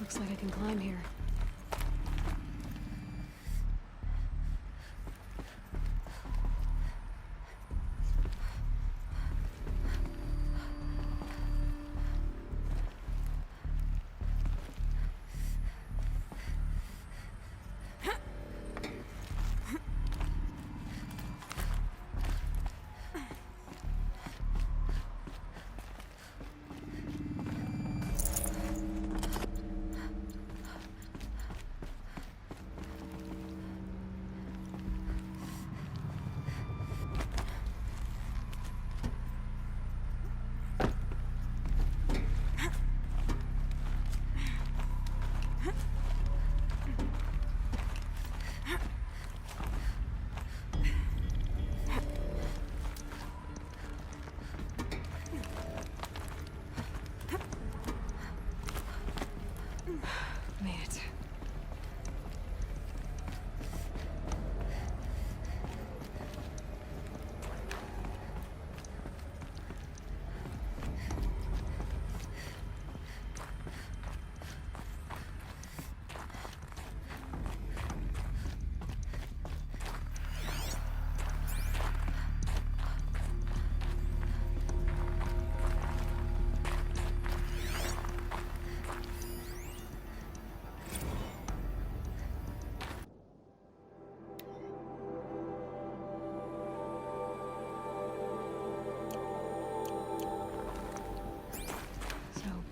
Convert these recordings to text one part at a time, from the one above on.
Looks like I can climb here. Made it.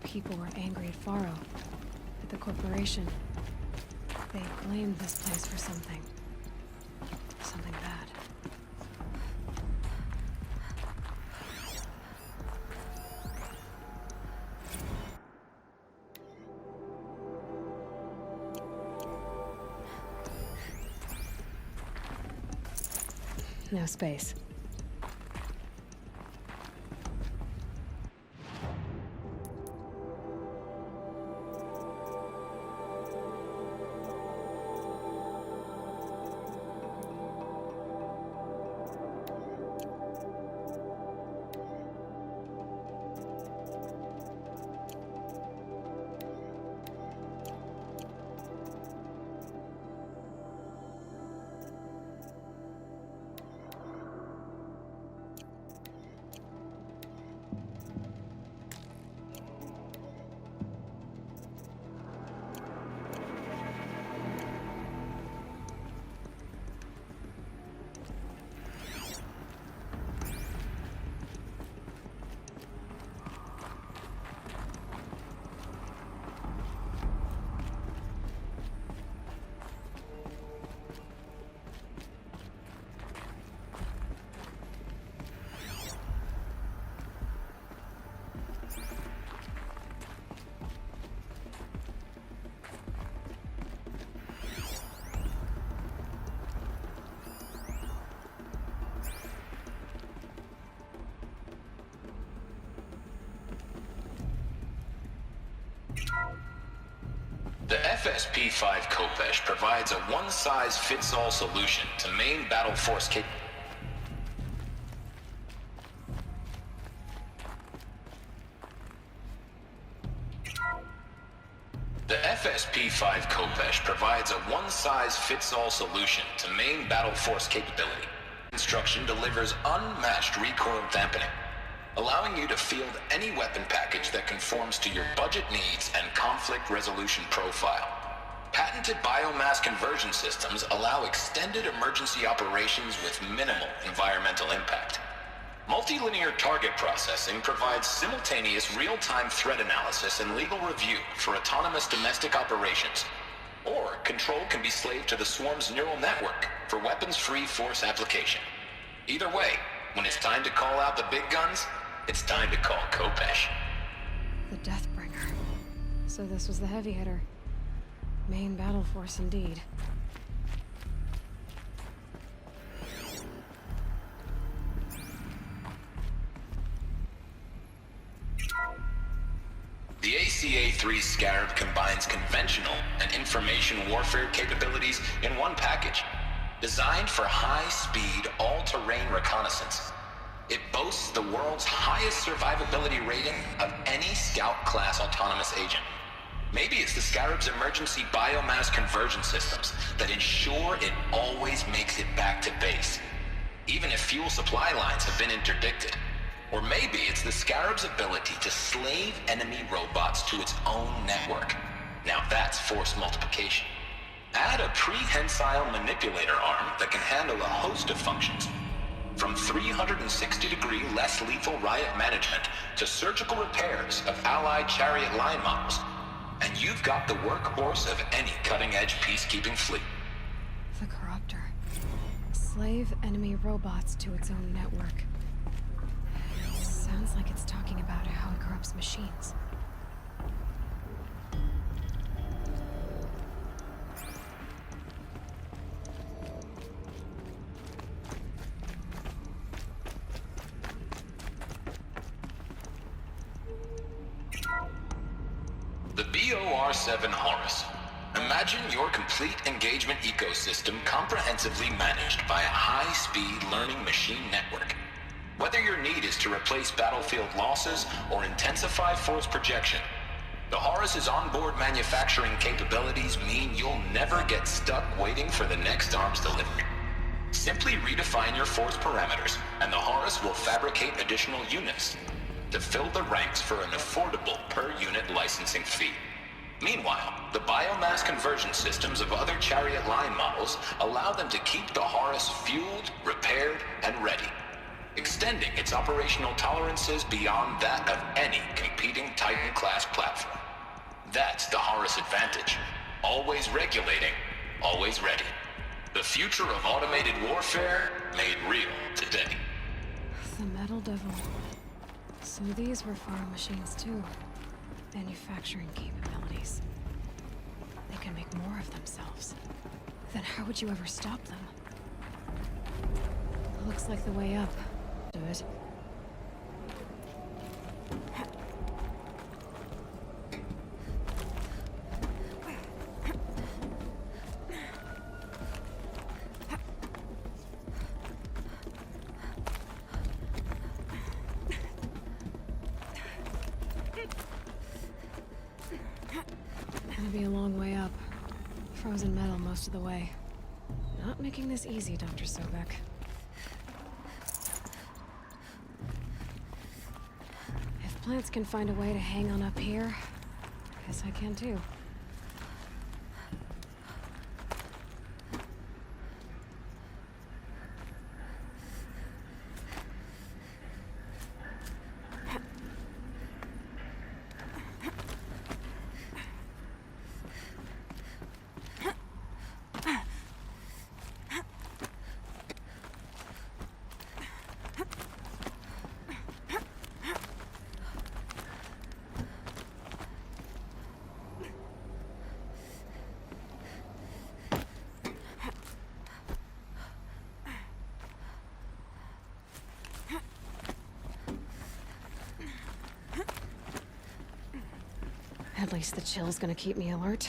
People were angry at Faro, at the corporation. They blamed this place for something. Something bad. No space. The FSP-5 Khopesh provides a one-size-fits-all solution to main battle force cap. The FSP-5 Khopesh provides a one-size-fits-all solution to main battle force capability. Construction delivers unmatched recoil dampening, allowing you to field any weapon package that conforms to your budget needs and conflict resolution profile. Patented biomass conversion systems allow extended emergency operations with minimal environmental impact. Multilinear target processing provides simultaneous real-time threat analysis and legal review for autonomous domestic operations. Or control can be slaved to the swarm's neural network for weapons-free force application. Either way, when it's time to call out the big guns, it's time to call Khopesh. The Deathbringer. So this was the heavy hitter. Main battle force indeed. The ACA-3 Scarab combines conventional and information warfare capabilities in one package. Designed for high-speed, all-terrain reconnaissance, it boasts the world's highest survivability rating of any Scout-class autonomous agent. Maybe it's the Scarab's emergency biomass conversion systems that ensure it always makes it back to base, even if fuel supply lines have been interdicted. Or maybe it's the Scarab's ability to slave enemy robots to its own network. Now that's force multiplication. Add a prehensile manipulator arm that can handle a host of functions, from 360-degree less lethal riot management to surgical repairs of allied chariot line models, and you've got the workhorse of any cutting-edge peacekeeping fleet. The corruptor. Slave enemy robots to its own network. Sounds like it's talking about how it corrupts machines. The BOR-7 Horus. Imagine your complete engagement ecosystem comprehensively managed by a high-speed learning machine network. Whether your need is to replace battlefield losses or intensify force projection, the Horus's onboard manufacturing capabilities mean you'll never get stuck waiting for the next arms delivery. Simply redefine your force parameters, and the Horus will fabricate additional units to fill the ranks for an affordable per-unit licensing fee. Meanwhile, the biomass conversion systems of other chariot line models allow them to keep the Horus fueled, repaired, and ready, extending its operational tolerances beyond that of any competing Titan-class platform. That's the Horus advantage. Always regulating, always ready. The future of automated warfare made real today. The Metal Devil. So these were farm machines too. Manufacturing capabilities. They can make more of themselves. Then how would you ever stop them? Looks like the way up. Do it. Gonna be a long way up. Frozen metal most of the way. Not making this easy, Dr. Sobek. If plants can find a way to hang on up here, guess I can too. At least the chill's gonna keep me alert.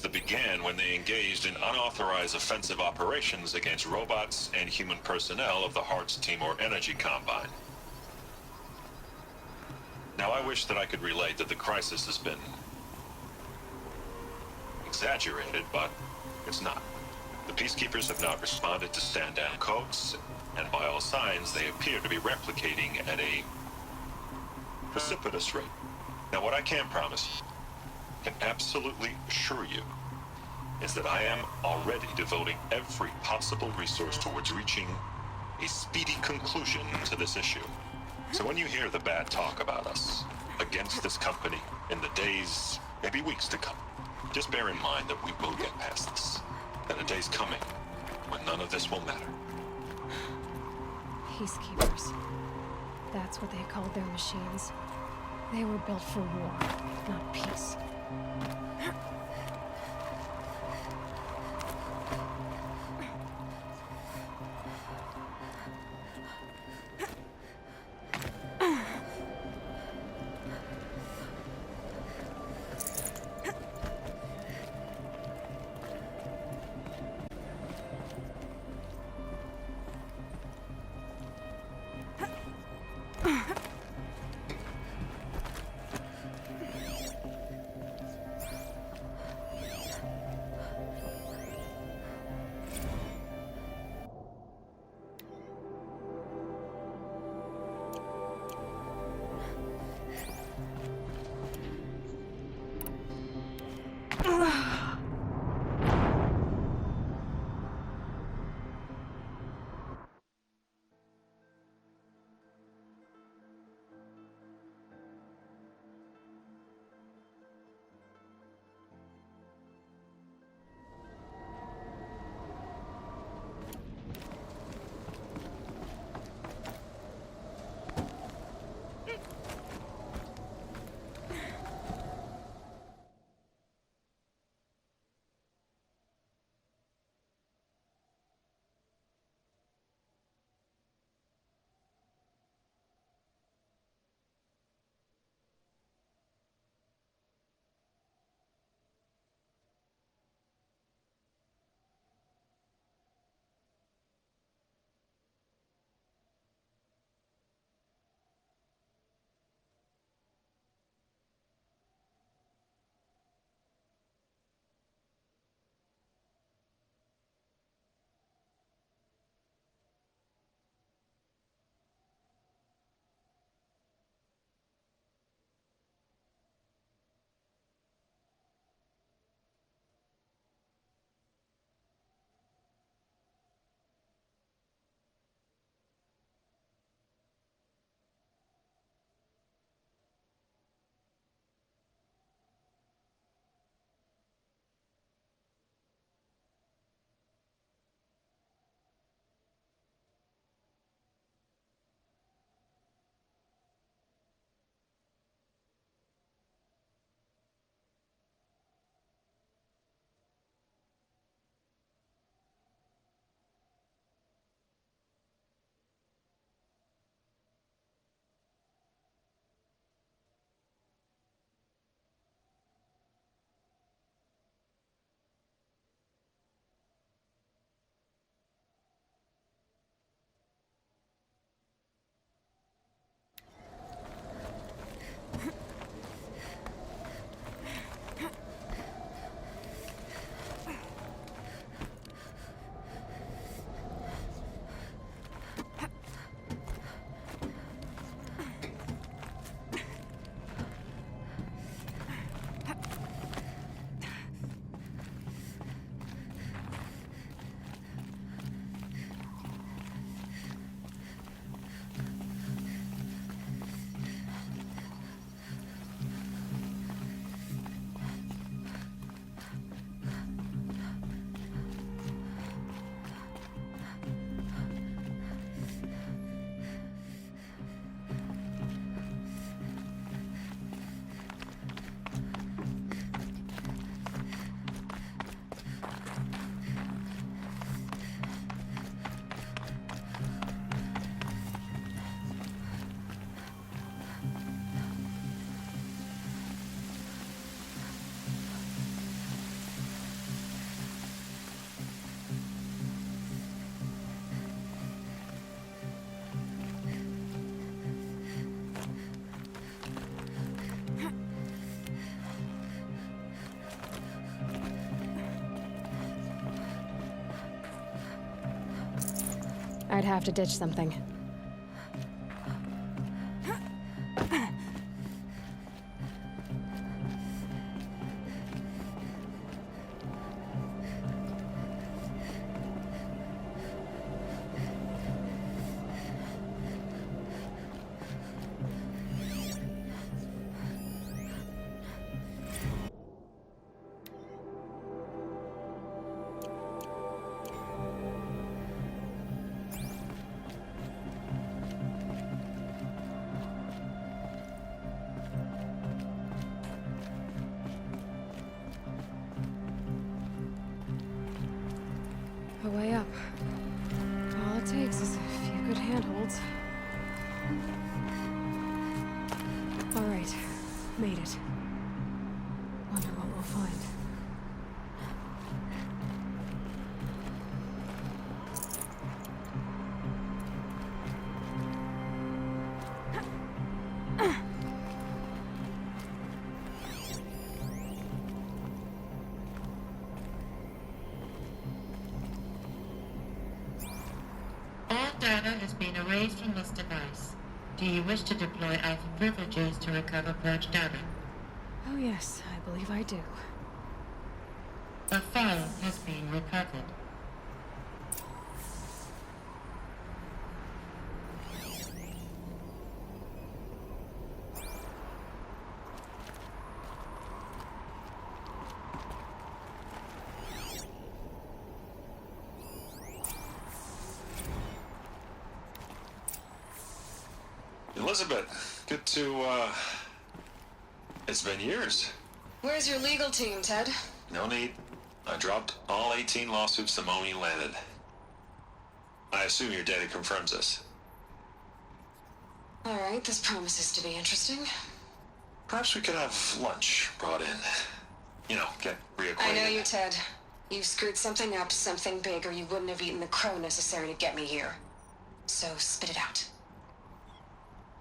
That began when they engaged in unauthorized offensive operations against robots and human personnel of the Hearts Timor Energy Combine. Now, I wish that I could relate that the crisis has been exaggerated, but it's not. The Peacekeepers have not responded to stand-down codes, and by all signs, they appear to be replicating at a precipitous rate. Now, what I can promise you, can absolutely assure you, is that I am already devoting every possible resource towards reaching a speedy conclusion to this issue. So when you hear the bad talk about us against this company in the days, maybe weeks to come, just bear in mind that we will get past this. That a day's coming when none of this will matter. peacekeepers. That's what they called their machines. They were built for war, not peace. I'd have to ditch something. the way up. All it takes is a few good handholds. All right, made it. Wonder what we'll find. Data has been erased from this device. Do you wish to deploy alpha privileges to recover purged data? Oh yes, I believe I do. A file has been recovered. Elizabeth, good to, it's been years. Where's your legal team, Ted? No need. I dropped all 18 lawsuits the moment you landed. I assume your data confirms this. All right, this promises to be interesting. Perhaps we could have lunch brought in. You know, get reacquainted. I know you, Ted. You've screwed something up, something big, or you wouldn't have eaten the crow necessary to get me here. So spit it out.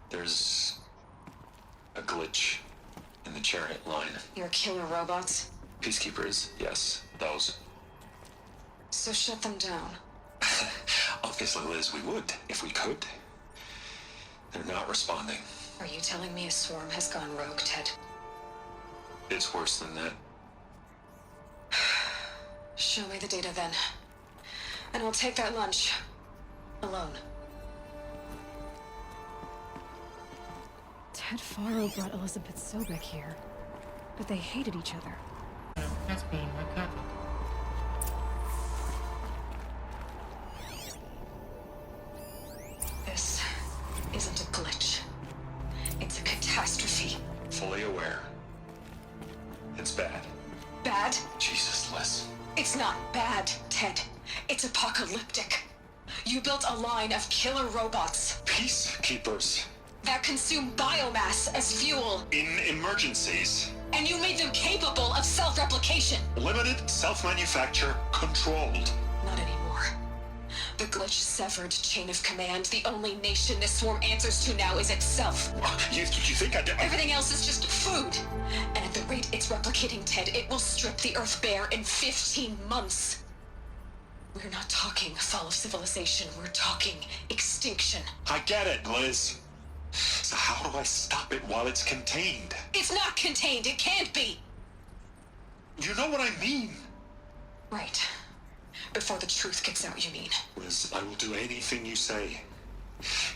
There's a glitch in the chariot line. Your killer robots? Peacekeepers, yes, those. So shut them down. Obviously, Liz, we would, if we could. They're not responding. Are you telling me a swarm has gone rogue, Ted? It's worse than that. Show me the data then. And I'll take that lunch. Alone. Ted Faro brought Elizabeth Sobek here, but they hated each other. Has been recovered. This isn't a glitch. It's a catastrophe. Fully aware. It's bad. Bad? Jesus, Liz. It's not bad, Ted. It's apocalyptic. You built a line of killer robots Peacekeepers. that consume biomass as fuel, In emergencies. and you made them capable of self-replication. Limited, self-manufacture, controlled. Not anymore. The glitch severed chain of command. The only nation this swarm answers to now is itself. You think I did? Everything else is just food. And at the rate it's replicating, Ted, it will strip the Earth bare in 15 months. We're not talking fall of civilization. We're talking extinction. I get it, Liz. So how do I stop it while it's contained? It's not contained. It can't be. You know what I mean? Right. Before the truth gets out, you mean? Liz, I will do anything you say.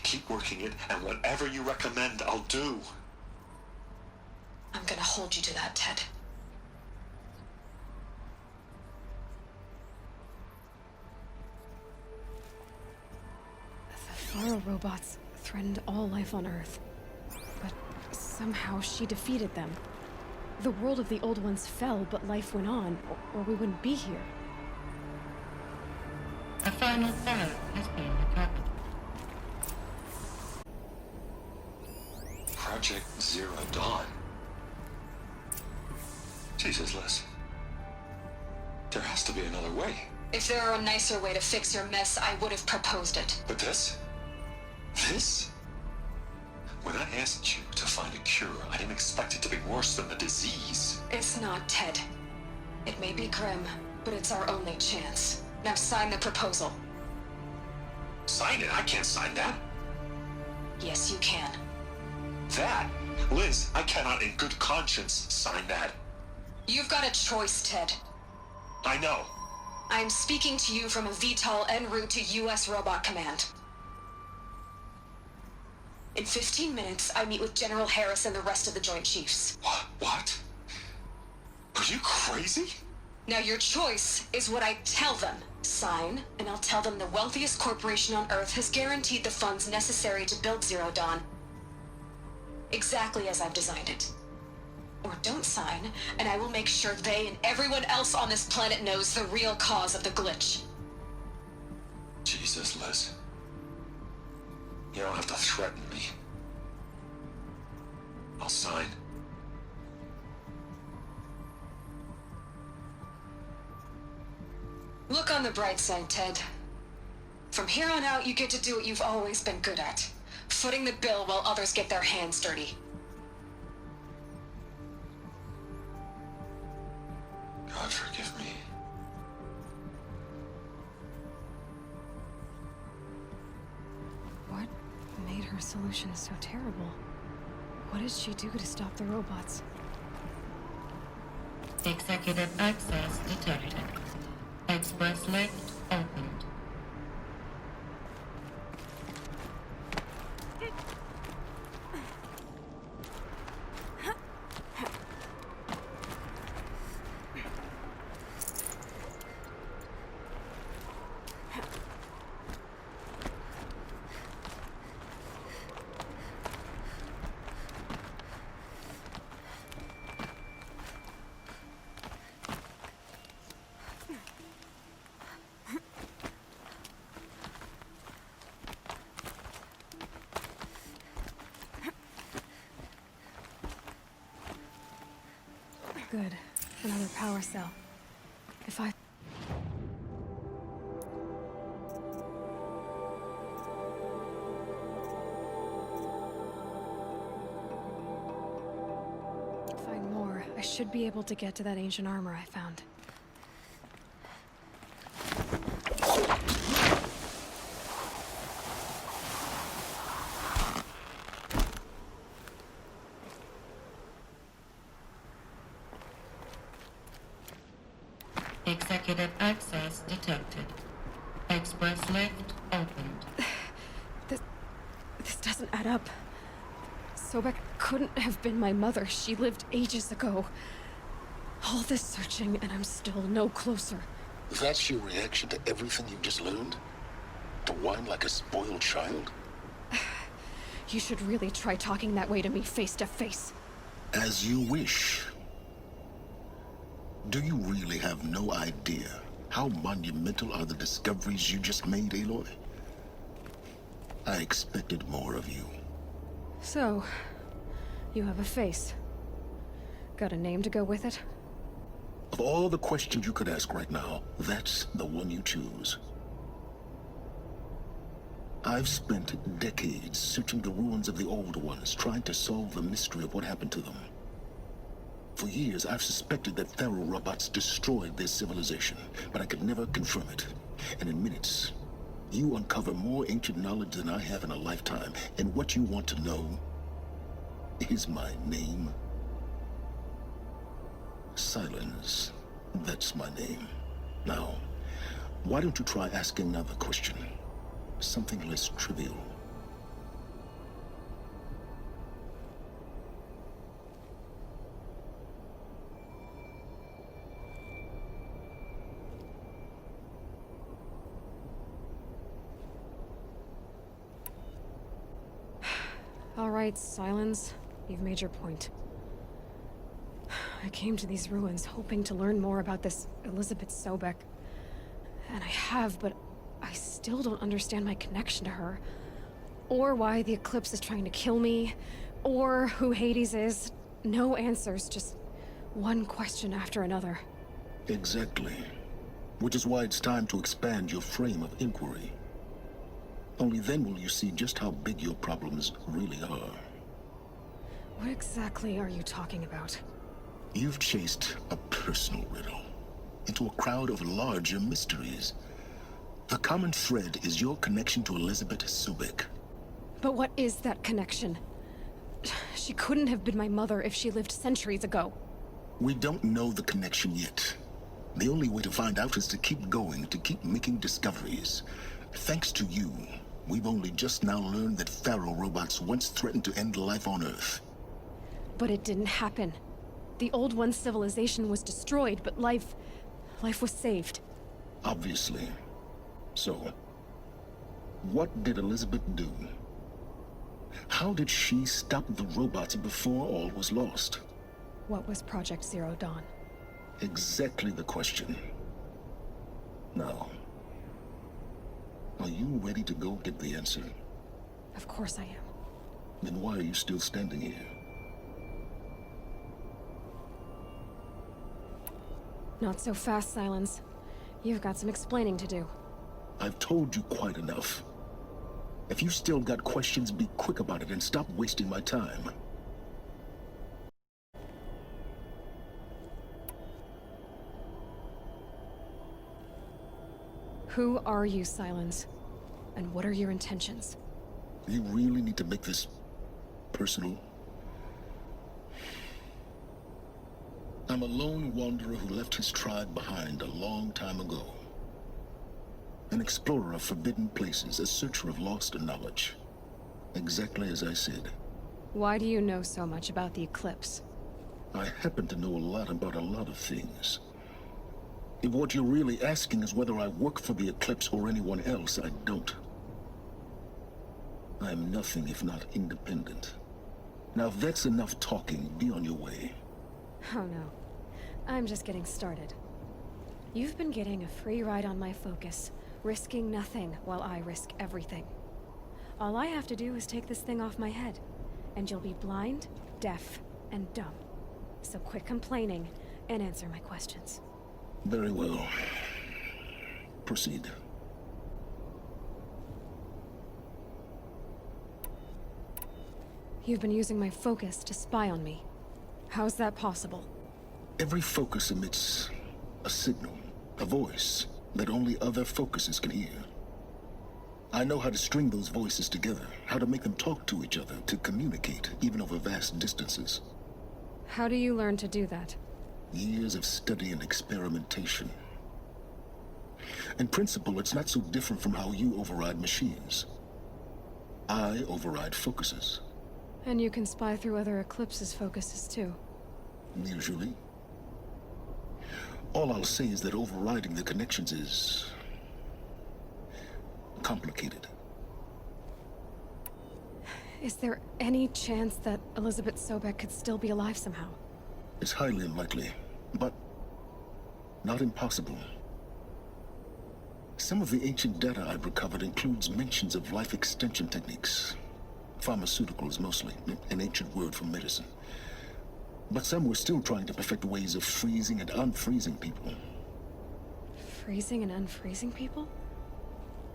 Keep working it, and whatever you recommend, I'll do. I'm gonna hold you to that, Ted. The Faro robots threatened all life on Earth. But somehow she defeated them. The world of the old ones fell, but life went on, or we wouldn't be here. A final file has been recovered. Project Zero Dawn. Jesus, Liz. There has to be another way. If there were a nicer way to fix your mess, I would have proposed it. But this? This? When I asked you to find a cure, I didn't expect it to be worse than the disease. It's not, Ted. It may be grim, but it's our only chance. Now sign the proposal. Sign it? I can't sign that. Yes, you can. That? Liz, I cannot in good conscience sign that. You've got a choice, Ted. I know. I'm speaking to you from a VTOL en route to U.S. Robot Command. In 15 minutes, I meet with General Harris and the rest of the Joint Chiefs. What? Are you crazy? Now your choice is what I tell them. Sign, and I'll tell them the wealthiest corporation on Earth has guaranteed the funds necessary to build Zero Dawn. Exactly as I've designed it. Or don't sign, and I will make sure they and everyone else on this planet knows the real cause of the glitch. Jesus, Liz. You don't have to threaten me. I'll sign. Look on the bright side, Ted. From here on out, you get to do what you've always been good at. Footing the bill while others get their hands dirty. God forgive me. What made her solution so terrible? What did she do to stop the robots? Executive access detected. Express lift opened. Good. Another power cell. If I... find more, I should be able to get to that ancient armor I found. Executive access detected. Express lift opened. This doesn't add up. Sobek couldn't have been my mother. She lived ages ago. All this searching, and I'm still no closer. That's your reaction to everything you've just learned? To whine like a spoiled child? You should really try talking that way to me face to face. As you wish. Do you really have no idea how monumental are the discoveries you just made, Aloy? I expected more of you. So, you have a face. Got a name to go with it? Of all the questions you could ask right now, that's the one you choose. I've spent decades searching the ruins of the old ones, trying to solve the mystery of what happened to them. For years, I've suspected that feral robots destroyed their civilization, but I could never confirm it. And in minutes, you uncover more ancient knowledge than I have in a lifetime. And what you want to know is my name. Silence. That's my name. Now, why don't you try asking another question? Something less trivial. All right, Silence. You've made your point. I came to these ruins hoping to learn more about this Elizabeth Sobek. And I have, but I still don't understand my connection to her. Or why the Eclipse is trying to kill me. Or who Hades is. No answers, just one question after another. Exactly. Which is why it's time to expand your frame of inquiry. Only then will you see just how big your problems really are. What exactly are you talking about? You've chased a personal riddle into a crowd of larger mysteries. The common thread is your connection to Elizabeth Sobek. But what is that connection? She couldn't have been my mother if she lived centuries ago. We don't know the connection yet. The only way to find out is to keep going, to keep making discoveries. Thanks to you, we've only just now learned that feral robots once threatened to end life on Earth. But it didn't happen. The Old One's civilization was destroyed, but life was saved. Obviously. So, what did Elizabeth do? How did she stop the robots before all was lost? What was Project Zero Dawn? Exactly the question. Now, Are you ready to go get the answer? Of course I am. Then why are you still standing here? Not so fast, Silence. You've got some explaining to do. I've told you quite enough. If you still got questions, be quick about it and stop wasting my time. Who are you, Silence? And what are your intentions? You really need to make this personal? I'm a lone wanderer who left his tribe behind a long time ago. An explorer of forbidden places, a searcher of lost knowledge. Exactly as I said. Why do you know so much about the eclipse? I happen to know a lot about a lot of things. If what you're really asking is whether I work for the eclipse or anyone else, I don't. I am nothing if not independent. Now if that's enough talking, be on your way. Oh no. I'm just getting started. You've been getting a free ride on my focus, risking nothing while I risk everything. All I have to do is take this thing off my head, and you'll be blind, deaf, and dumb. So quit complaining and answer my questions. Very well. Proceed. You've been using my focus to spy on me. How's that possible? Every focus emits a signal, a voice, that only other focuses can hear. I know how to string those voices together, how to make them talk to each other, to communicate, even over vast distances. How do you learn to do that? Years of study and experimentation. In principle, it's not so different from how you override machines. I override focuses. And you can spy through other Eclipse's focuses too. Usually. All I'll say is that overriding the connections is complicated. Is there any chance that Elizabeth Sobek could still be alive somehow? It's highly unlikely, but not impossible. Some of the ancient data I've recovered includes mentions of life extension techniques. Pharmaceuticals mostly, an ancient word for medicine. But some were still trying to perfect ways of freezing and unfreezing people. Freezing and unfreezing people?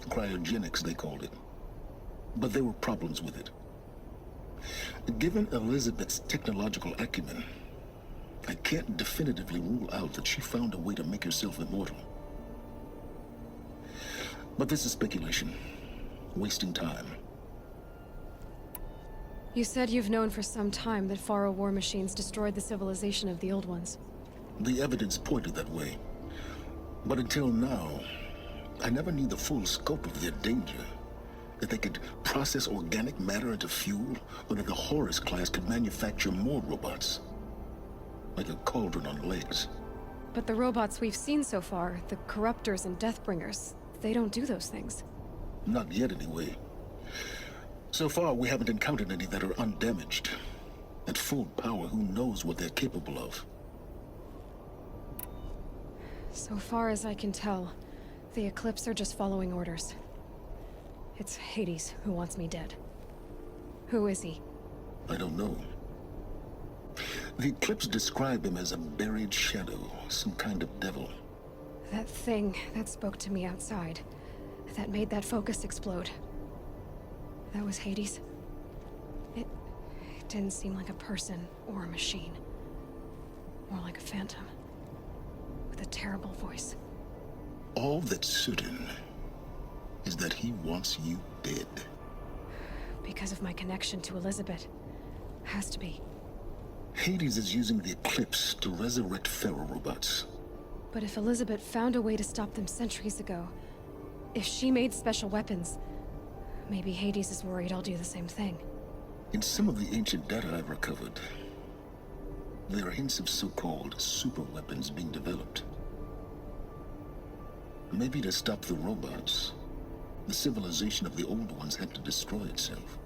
Cryogenics, they called it. But there were problems with it. Given Elizabeth's technological acumen, I can't definitively rule out that she found a way to make herself immortal. But this is speculation. Wasting time. You said you've known for some time that Faro war machines destroyed the civilization of the Old Ones. The evidence pointed that way. But until now, I never knew the full scope of their danger. That they could process organic matter into fuel, or that the Horus class could manufacture more robots. Like a cauldron on legs. But the robots we've seen so far, the Corruptors and Deathbringers, they don't do those things. Not yet, anyway. So far, we haven't encountered any that are undamaged. At full power, who knows what they're capable of? So far as I can tell, the Eclipse are just following orders. It's Hades who wants me dead. Who is he? I don't know. The Eclipse described him as a buried shadow, some kind of devil. That thing that spoke to me outside, that made that focus explode. That was Hades. It didn't seem like a person or a machine. More like a phantom. With a terrible voice. All that's certain is that he wants you dead. Because of my connection to Elizabeth. Has to be. Hades is using the Eclipse to resurrect feral robots. But if Elizabeth found a way to stop them centuries ago, if she made special weapons, maybe Hades is worried I'll do the same thing. In some of the ancient data I've recovered, there are hints of so-called super weapons being developed. Maybe to stop the robots, the civilization of the old ones had to destroy itself.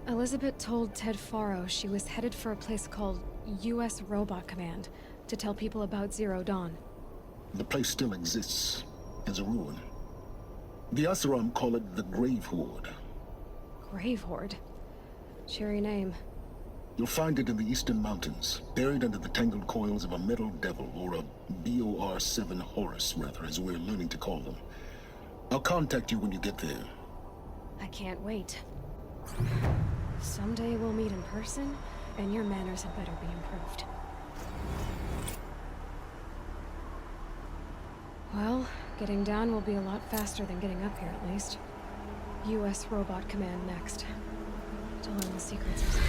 Elizabeth told Ted Faro she was headed for a place called U.S. Robot Command to tell people about Zero Dawn. The place still exists as a ruin. The Asuram call it the Grave Horde. Grave Horde. Cheery name. You'll find it in the eastern mountains, buried under the tangled coils of a metal devil, or a BOR-7 Horus, rather, as we're learning to call them. I'll contact you when you get there. I can't wait. Someday we'll meet in person, and your manners had better be improved. Well, getting down will be a lot faster than getting up here, at least. U.S. Robot Command next. To learn the secrets of